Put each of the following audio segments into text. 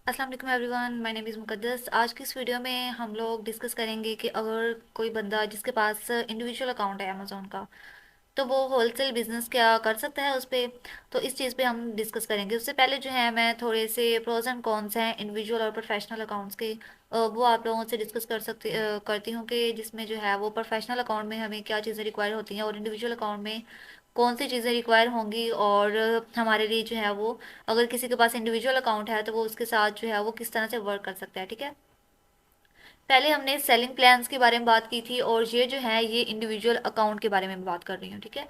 अस्सलाम वालेकुम everyone, my name is मुकद्दस। आज की इस वीडियो में हम लोग डिस्कस करेंगे कि अगर कोई बंदा जिसके पास इंडिविजुअल अकाउंट है अमेज़ॉन का, तो वो होलसेल बिजनेस क्या कर सकता है उस पे। तो इस चीज़ पे हम डिस्कस करेंगे। उससे पहले जो है मैं थोड़े से प्रोज एंड कॉन्स हैं इंडिविजुअल और प्रोफेशनल अकाउंट्स के, वो आप लोगों से डिस्कस करती हूँ कि जिसमें जो है वो प्रोफेशनल अकाउंट में हमें क्या चीज़ें रिक्वायर होती हैं और इंडिविजुअल अकाउंट में कौन सी चीज़ें रिक्वायर होंगी, और हमारे लिए जो है वो, अगर किसी के पास इंडिविजुअल अकाउंट है तो वो उसके साथ जो है वो किस तरह से वर्क कर सकता है। ठीक है, पहले हमने सेलिंग प्लान्स के बारे में बात की थी, और ये जो है ये इंडिविजुअल अकाउंट के बारे में बात कर रही हूँ। ठीक है,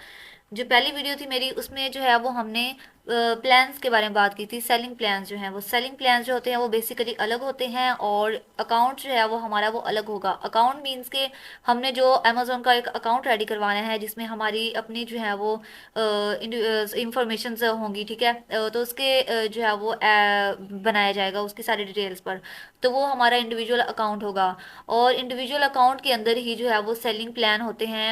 जो पहली वीडियो थी मेरी उसमें जो है वो हमने प्लान्स के बारे में बात की थी। सेलिंग प्लान्स जो हैं वो, सेलिंग प्लान्स जो होते हैं वो बेसिकली अलग होते हैं, और अकाउंट जो है वो हमारा वो अलग होगा। अकाउंट मीन्स के हमने जो अमेजोन का एक अकाउंट रेडी करवाना है जिसमें हमारी अपनी जो है वो इंफॉर्मेशन होंगी। ठीक है, तो उसके जो है वो बनाया जाएगा उसकी सारी डिटेल्स पर, तो वो हमारा इंडिविजुअल अकाउंट होगा। और इंडिविजुअल अकाउंट के अंदर ही जो है वो सेलिंग प्लान होते हैं।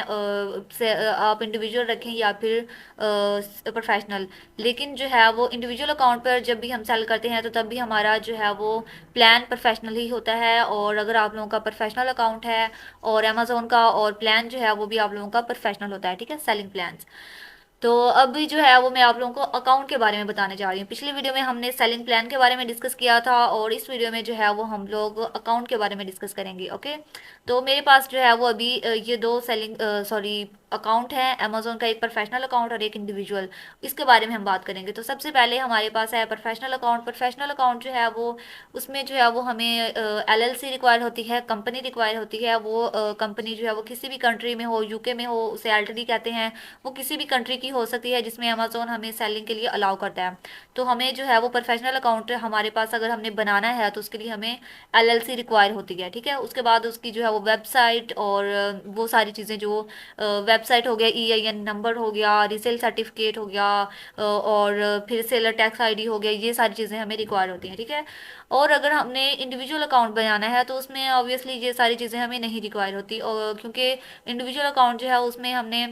आप इंडिविजुअल रखें या फिर प्रोफेशनल, लेकिन जो है वो इंडिविजुअल अकाउंट पर जब भी हम सेल करते हैं तो तब भी हमारा जो है वो प्लान प्रोफेशनल ही होता है। और अगर आप लोगों का प्रोफेशनल अकाउंट है और अमेजोन का, और प्लान जो है वो भी आप लोगों का प्रोफेशनल होता है। ठीक है, सेलिंग प्लान। तो अभी जो है वो मैं आप लोगों को अकाउंट के बारे में बताने जा रही हूँ। पिछली वीडियो में हमने सेलिंग प्लान के बारे में डिस्कस किया था, और इस वीडियो में जो है वो हम लोग अकाउंट के बारे में डिस्कस करेंगे। ओके, तो मेरे पास जो है वो अभी ये दो सेलिंग सॉरी अकाउंट है अमेजोन का, एक प्रोफेशनल अकाउंट और एक इंडिविजुअल। इसके बारे में हम बात करेंगे। तो सबसे पहले हमारे पास है प्रोफेशनल अकाउंट। प्रोफेशनल अकाउंट जो है वो, उसमें जो है वो हमें एलएलसी रिक्वायर होती है, कंपनी रिक्वायर होती है। वो कंपनी जो है वो किसी भी कंट्री में हो, यूके में हो, उसे एलटीडी कहते हैं। वो किसी भी कंट्री की हो सकती है जिसमें अमेजोन हमें सेलिंग के लिए अलाउ करता है। तो हमें जो है वो प्रोफेशनल अकाउंट हमारे पास अगर हमने बनाना है तो उसके लिए हमें एलएलसी रिक्वायर होती है। ठीक है, उसके बाद उसकी जो है वो वेबसाइट और वो सारी चीज़ें जो वेबसाइट हो गया, ईआईएन नंबर हो गया, रीसेल सर्टिफिकेट हो गया, और फिर सेलर टैक्स आईडी हो गया, ये सारी चीज़ें हमें रिक्वायर होती हैं। ठीक है, और अगर हमने इंडिविजुअल अकाउंट बनाना है तो उसमें ऑब्वियसली ये सारी चीज़ें हमें नहीं रिक्वायर होती, और क्योंकि इंडिविजुअल अकाउंट जो है उसमें हमने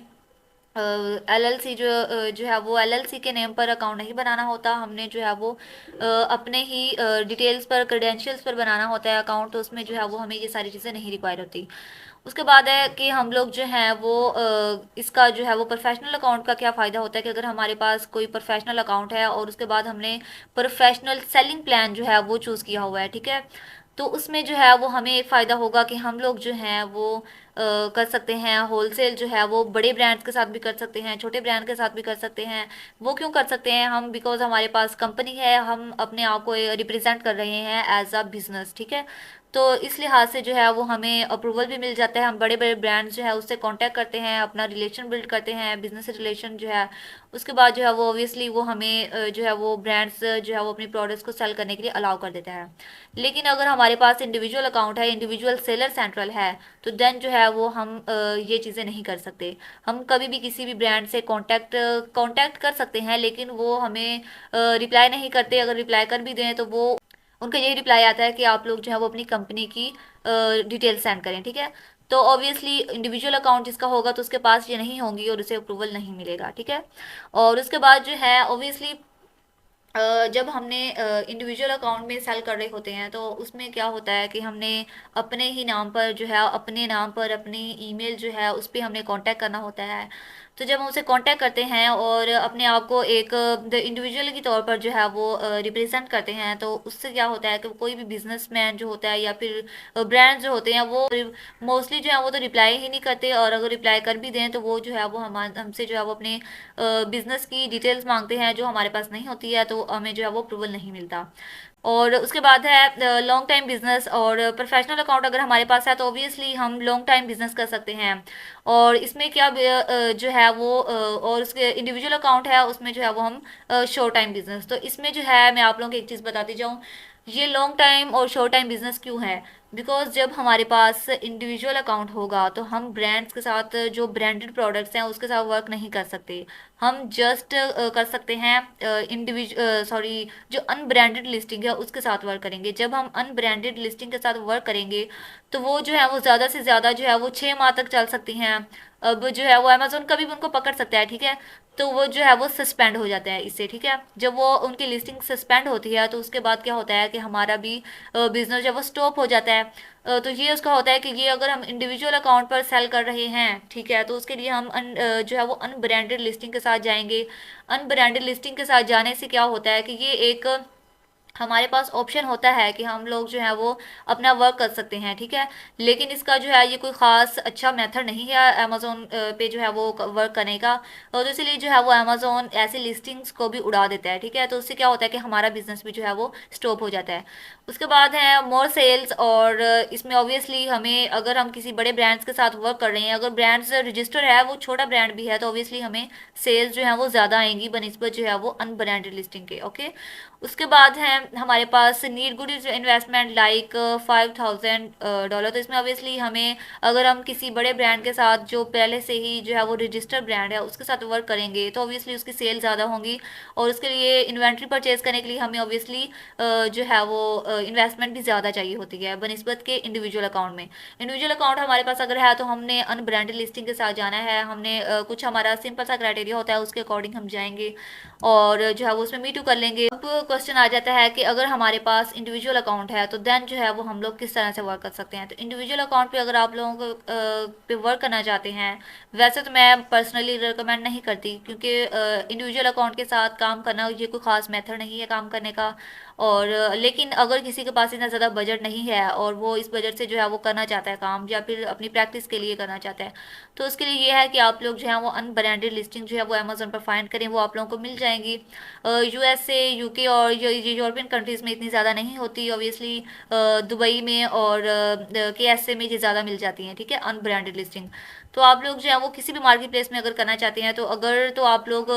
एलएलसी जो है वो एलएलसी के नेम पर अकाउंट नहीं बनाना होता। हमने जो है वो अपने ही डिटेल्स पर, क्रेडेंशियल्स पर बनाना होता है अकाउंट। तो उसमें जो है वो हमें ये सारी चीज़ें नहीं रिक्वायर होती। उसके बाद है कि हम लोग जो हैं वो इसका जो है वो प्रोफेशनल अकाउंट का क्या फ़ायदा होता है कि अगर हमारे पास कोई प्रोफेशनल अकाउंट है और उसके बाद हमने प्रोफेशनल सेलिंग प्लान जो है वो चूज़ किया हुआ है। ठीक है, तो उसमें जो है वो हमें एक फ़ायदा होगा कि हम लोग जो हैं वो कर सकते हैं होलसेल जो है वो बड़े ब्रांड्स के साथ भी कर सकते हैं, छोटे ब्रांड के साथ भी कर सकते हैं। वो क्यों कर सकते हैं हम? बिकॉज हमारे पास कंपनी है, हम अपने आप को रिप्रेजेंट कर रहे हैं एज अ बिजनेस। ठीक है, तो इस लिहाज से जो है वो हमें अप्रूवल भी मिल जाता है। हम बड़े बड़े ब्रांड्स जो है उससे कांटेक्ट करते हैं, अपना रिलेशन बिल्ड करते हैं, बिजनेस रिलेशन जो है। उसके बाद जो है वो ऑब्वियसली वो हमें जो है वो ब्रांड्स जो है वो अपनी प्रोडक्ट्स को सेल करने के लिए अलाउ कर देता है। लेकिन अगर हमारे पास इंडिविजुअल अकाउंट है, इंडिविजुअल सेलर सेंट्रल है, तो देन जो है वो हम ये चीज़ें नहीं कर सकते। हम कभी भी किसी भी ब्रांड से कांटेक्ट कर सकते हैं, लेकिन वो हमें रिप्लाई नहीं करते। अगर रिप्लाई कर भी दें तो वो, उनका यही रिप्लाई आता है कि आप लोग जो है वो अपनी कंपनी की डिटेल सेंड करें। ठीक है, तो ऑब्वियसली इंडिविजुअल अकाउंट जिसका होगा तो उसके पास ये नहीं होंगी और उसे अप्रूवल नहीं मिलेगा। ठीक है, और उसके बाद जो है ऑब्वियसली जब हमने इंडिविजुअल अकाउंट में सेल कर रहे होते हैं तो उसमें क्या होता है कि हमने अपने ही नाम पर जो है, अपने नाम पर अपनी ईमेल जो है उस पर हमने कांटेक्ट करना होता है। तो जब हम उसे कांटेक्ट करते हैं और अपने आप को एक द इंडिविजुअल के तौर पर जो है वो रिप्रेजेंट करते हैं, तो उससे क्या होता है कि कोई भी बिजनेसमैन जो होता है या फिर ब्रांड जो होते हैं वो मोस्टली जो है वो तो रिप्लाई ही नहीं करते, और अगर रिप्लाई कर भी दें तो वो जो है वो हमसे जो है वो अपने बिजनेस की डिटेल्स मांगते हैं जो हमारे पास नहीं होती है, तो हमें जो है वो अप्रूवल नहीं मिलता। और उसके बाद है लॉन्ग टाइम बिजनेस और प्रोफेशनल अकाउंट अगर हमारे पास है तो ऑब्वियसली हम लॉन्ग टाइम बिजनेस कर सकते हैं। और इसमें क्या जो है वो और उसके इंडिविजुअल अकाउंट है उसमें जो है वो हम शॉर्ट टाइम बिजनेस। तो इसमें जो है मैं आप लोगों को एक चीज़ बताती जाऊँ, ये लॉन्ग टाइम और शॉर्ट टाइम बिजनेस क्यों है? बिकॉज जब हमारे पास इंडिविजुअल अकाउंट होगा तो हम ब्रांड्स के साथ, जो ब्रांडेड प्रोडक्ट्स हैं उसके साथ वर्क नहीं कर सकते। हम जस्ट कर सकते हैं जो अनब्रांडेड लिस्टिंग है उसके साथ वर्क करेंगे। जब हम अनब्रांडेड लिस्टिंग के साथ वर्क करेंगे तो वो जो है वो ज़्यादा से ज़्यादा जो है वो 6 माह तक चल सकती हैं। अब जो है वो अमेजोन कभी भी उनको पकड़ सकता है, ठीक है। तो वो जो है वो सस्पेंड हो जाता है इससे, ठीक है। जब वो उनकी लिस्टिंग सस्पेंड होती है तो उसके बाद क्या होता है कि हमारा भी बिजनेस जो है वो स्टॉप हो जाता है। तो ये उसका होता है कि ये अगर हम इंडिविजुअल अकाउंट पर सेल कर रहे हैं, ठीक है, तो उसके लिए हम जो है वो अनब्रांडेड लिस्टिंग के साथ जाएंगे। अनब्रांडेड लिस्टिंग के साथ जाने से क्या होता है कि ये एक हमारे पास ऑप्शन होता है कि हम लोग जो है वो अपना वर्क कर सकते हैं, ठीक है। लेकिन इसका जो है ये कोई ख़ास अच्छा मेथड नहीं है अमेजोन पे जो है वो वर्क करने का। और तो इसलिए जो है वो अमेजोन ऐसी लिस्टिंग्स को भी उड़ा देता है, ठीक है। तो उससे क्या होता है कि हमारा बिजनेस भी जो है वो स्टॉप हो जाता है। उसके बाद है मोर सेल्स। और इसमें ऑब्वियसली हमें, अगर हम किसी बड़े ब्रांड्स के साथ वर्क कर रहे हैं, अगर ब्रांड्स रजिस्टर है वो छोटा ब्रांड भी है, तो ऑब्वियसली हमें सेल्स जो है वो ज़्यादा आएंगी बनिस्बत जो है वो अनब्रांडेड लिस्टिंग के। ओके। उसके बाद है हमारे पास नीड गुड इन्वेस्टमेंट लाइक $5,000। तो इसमें ऑब्वियसली हमें, अगर हम किसी बड़े ब्रांड के साथ जो पहले से ही जो है वो रजिस्टर ब्रांड है उसके साथ वर्क करेंगे तो ऑब्वियसली उसकी सेल ज़्यादा होंगी। और उसके लिए इन्वेंट्री परचेज करने के लिए हमें ऑब्वियसली जो है वो इन्वेस्टमेंट भी ज़्यादा चाहिए होती है बनस्बत के इंडिविजुअल अकाउंट में। इंडिविजुअल अकाउंट हमारे पास अगर है तो हमने अनब्रांडेड लिस्टिंग के साथ जाना है। हमने कुछ हमारा सिंपल सा क्राइटेरिया होता है, उसके अकॉर्डिंग हम जाएंगे और जो है वो उसमें मीटू कर लेंगे। अब क्वेश्चन आ जाता है कि अगर हमारे पास इंडिविजुअल अकाउंट है तो देन जो है वो हम लोग किस तरह से वर्क कर सकते हैं। तो इंडिविजुअल अकाउंट पे अगर आप लोगों को पे वर्क करना चाहते हैं, वैसे तो मैं पर्सनली रिकमेंड नहीं करती, क्योंकि इंडिविजुअल अकाउंट के साथ काम करना ये कोई ख़ास मेथड नहीं है काम करने का। और लेकिन अगर किसी के पास इतना ज़्यादा बजट नहीं है और वो इस बजट से जो है वो करना चाहता है काम, या फिर अपनी प्रैक्टिस के लिए करना चाहता है, तो उसके लिए ये है कि आप लोग जो है वो अनब्रांडेड लिस्टिंग जो है वो अमेजोन पर फाइंड करें, वो आप लोगों को मिल जाएंगी। यूएसए, यूके और यूरोपियन कंट्रीज़ में इतनी ज़्यादा नहीं होती ऑब्वियसली। दुबई में और केएसए में ये ज़्यादा मिल जाती हैं, ठीक है, अनब्रांडेड लिस्टिंग। तो आप लोग जो है वो किसी भी मार्केट प्लेस में अगर करना चाहते हैं, तो अगर तो आप लोग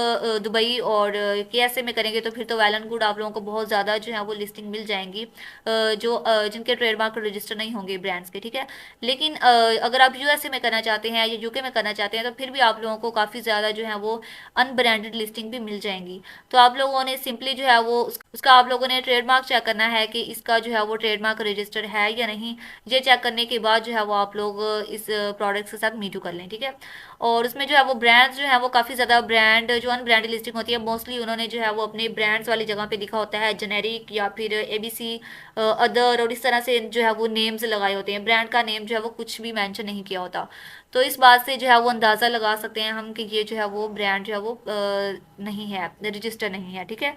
दुबई और केएसए में करेंगे तो फिर तो वेल एंड गुड, आप लोगों को बहुत ज़्यादा जो है वो लिस्टिंग मिल जाएंगी जिनके ट्रेडमार्क रजिस्टर नहीं होंगे ब्रांड्स के, ठीक है। लेकिन अगर आप यूएसए में करना चाहते हैं या यूके में करना चाहते हैं तो फिर भी आप लोगों को काफ़ी ज़्यादा जो है वो अनब्रांडेड लिस्टिंग भी मिल जाएंगी। तो आप लोगों ने सिंपली जो है वो उसका आप लोगों ने ट्रेडमार्क चेक करना है कि इसका जो है वो ट्रेडमार्क रजिस्टर है या नहीं। ये चेक करने के बाद जो है वो आप लोग इस प्रोडक्ट्स के साथ मीटू कर लें, ठीक है। और उसमें जो है वो ब्रांड्स जो है वो काफ़ी ज़्यादा, ब्रांड जो अनब्रांडेड लिस्टिंग होती है मोस्टली उन्होंने जो है वो अपने ब्रांड्स वाली जगह पे लिखा होता है जेनेरिक या फिर एबीसी अदर, और इस तरह से जो है वो नेम्स लगाए होते हैं। ब्रांड का नेम जो है वो कुछ भी मेंशन नहीं किया होता। तो इस बात से जो है वो अंदाज़ा लगा सकते हैं हम कि ये जो है वो ब्रांड जो है वो नहीं है, रजिस्टर नहीं है, ठीक है।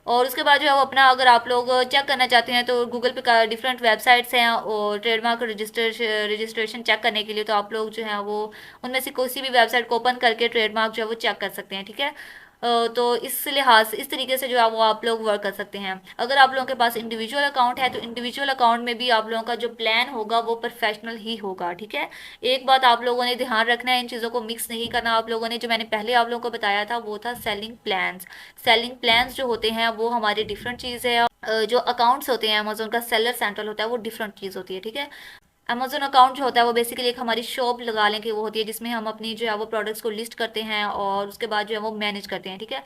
और उसके बाद जो है वो अपना, अगर आप लोग चेक करना चाहते हैं तो गूगल पे डिफरेंट वेबसाइट्स हैं और ट्रेडमार्क रजिस्ट्रेशन चेक करने के लिए, तो आप लोग जो है वो उनमें से किसी भी वेबसाइट को ओपन करके ट्रेडमार्क जो है वो चेक कर सकते हैं, ठीक है। तो इस लिहाज से, इस तरीके से जो है वो आप लोग वर्क कर सकते हैं। अगर आप लोगों के पास इंडिविजुअल अकाउंट है तो इंडिविजुअल अकाउंट में भी आप लोगों का जो प्लान होगा वो प्रोफेशनल ही होगा, ठीक है। एक बात आप लोगों ने ध्यान रखना है, इन चीज़ों को मिक्स नहीं करना। आप लोगों ने, जो मैंने पहले आप लोगों को बताया था वो था सेलिंग प्लान्स। सेलिंग प्लान्स जो होते हैं वो हमारी डिफरेंट चीज़ है। जो अकाउंट्स होते हैं अमेजोन का सेलर सेंट्रल होता है वो डिफरेंट चीज़ होती है, ठीक है। अमेजोन अकाउंट जो होता है वो बेसिकली एक हमारी शॉप लगा लें कि वो होती है, जिसमें हम अपनी जो है वो प्रोडक्ट्स को लिस्ट करते हैं और उसके बाद जो है वो मैनेज करते हैं, ठीक है।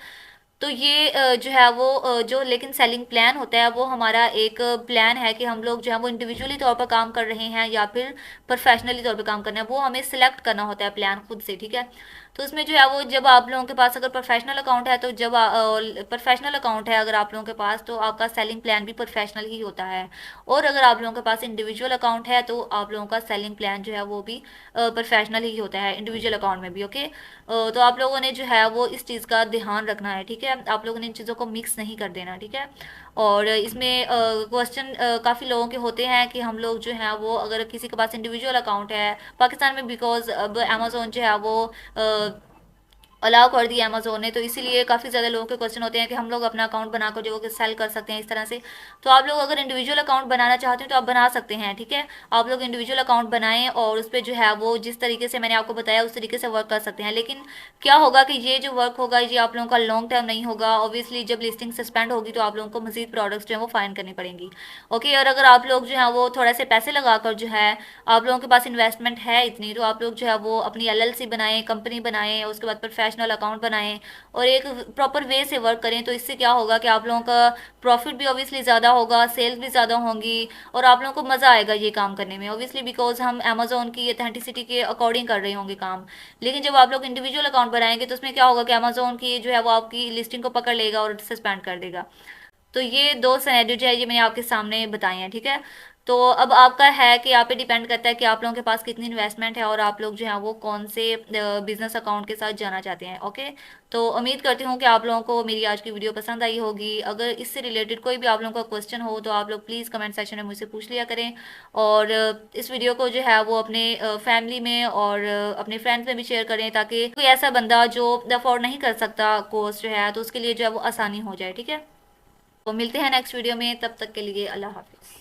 तो ये जो है वो जो लेकिन सेलिंग प्लान होता है वो हमारा एक प्लान है कि हम लोग जो है वो इंडिविजुअली तौर पर काम कर रहे हैं या फिर प्रोफेशनली तौर पर काम करना है, वो हमें सिलेक्ट करना होता है प्लान खुद से, ठीक है। तो उसमें जो है वो, जब आप लोगों के पास अगर प्रोफेशनल अकाउंट है तो जब प्रोफेशनल अकाउंट है अगर आप लोगों के पास, तो आपका सेलिंग प्लान भी प्रोफेशनल ही होता है। और अगर आप लोगों के पास इंडिविजुअल अकाउंट है तो आप लोगों का सेलिंग प्लान जो है वो भी प्रोफेशनल ही होता है इंडिविजुअल अकाउंट में भी। ओके। तो आप लोगों ने जो है वो इस चीज़ का ध्यान रखना है, ठीक है। आप लोगों ने इन चीज़ों को मिक्स नहीं कर देना, ठीक है। और इसमें क्वेश्चन काफ़ी लोगों के होते हैं कि हम लोग जो है वो, अगर किसी के पास इंडिविजुअल अकाउंट है पाकिस्तान में, बिकॉज अब अमेजोन जो है वो अलाउ कर दिया अमेजोन ने, तो इसीलिए काफ़ी ज़्यादा लोगों के क्वेश्चन होते हैं कि हम लोग अपना अकाउंट बनाकर जो कि सेल कर सकते हैं इस तरह से। तो आप लोग अगर इंडिविजुअल अकाउंट बनाना चाहते हैं तो आप बना सकते हैं, ठीक है। आप लोग इंडिविजुअल अकाउंट बनाएं और उस पर जो है वो जिस तरीके से मैंने आपको बताया उस तरीके से वर्क कर सकते हैं। लेकिन क्या होगा कि ये जो वर्क होगा ये आप लोगों का लॉन्ग टर्म नहीं होगा। ऑब्वियसली जब लिस्टिंग सस्पेंड होगी तो आप लोगों को मजीद प्रोडक्ट्स जो है वो फाइंड करनी पड़ेंगी। ओके। और अगर आप लोग जो है वो थोड़ा से पैसे लगाकर जो है, आप लोगों के पास इन्वेस्टमेंट है इतनी, तो आप लोग जो है वो अपनी एलएलसी बनाएं, कंपनी बनाएं, उसके बाद प्रोफेशनल प्रोफेशनल अकाउंट बनाएं और एक प्रॉपर वे से वर्क करें, तो इससे क्या होगा कि आप लोगों का प्रॉफिट भी ऑब्वियसली ज़्यादा होगा, सेल्स भी ज़्यादा होंगी और आप लोगों को मज़ा आएगा ये काम करने में, ऑब्वियसली बिकॉज हम अमेजोन की अथेंटिसिटी के अकॉर्डिंग कर रहे होंगे काम। लेकिन जब आप लोग इंडिविजुअल अकाउंट बनाएंगे तो उसमें क्या होगा कि अमेजोन की जो है वो आपकी लिस्टिंग को पकड़ लेगा और सस्पेंड कर देगा। तो ये दो सिनेरियो जो है ये मैंने आपके सामने बताए हैं, ठीक है। तो अब आपका है कि आप पे डिपेंड करता है कि आप लोगों के पास कितनी इन्वेस्टमेंट है और आप लोग जो है वो कौन से बिजनेस अकाउंट के साथ जाना चाहते हैं। ओके, तो उम्मीद करती हूँ कि आप लोगों को मेरी आज की वीडियो पसंद आई होगी। अगर इससे रिलेटेड कोई भी आप लोगों का क्वेश्चन हो तो आप लोग प्लीज़ कमेंट सेक्शन में मुझसे पूछ लिया करें। और इस वीडियो को जो है वो अपने फैमिली में और अपने फ्रेंड्स में भी शेयर करें, ताकि कोई ऐसा बंदा जो अफोर्ड नहीं कर सकता कोर्स जो है तो उसके लिए जो है वो आसानी हो जाए, ठीक है। तो मिलते हैं नेक्स्ट वीडियो में, तब तक के लिए अल्लाह हाफिज़।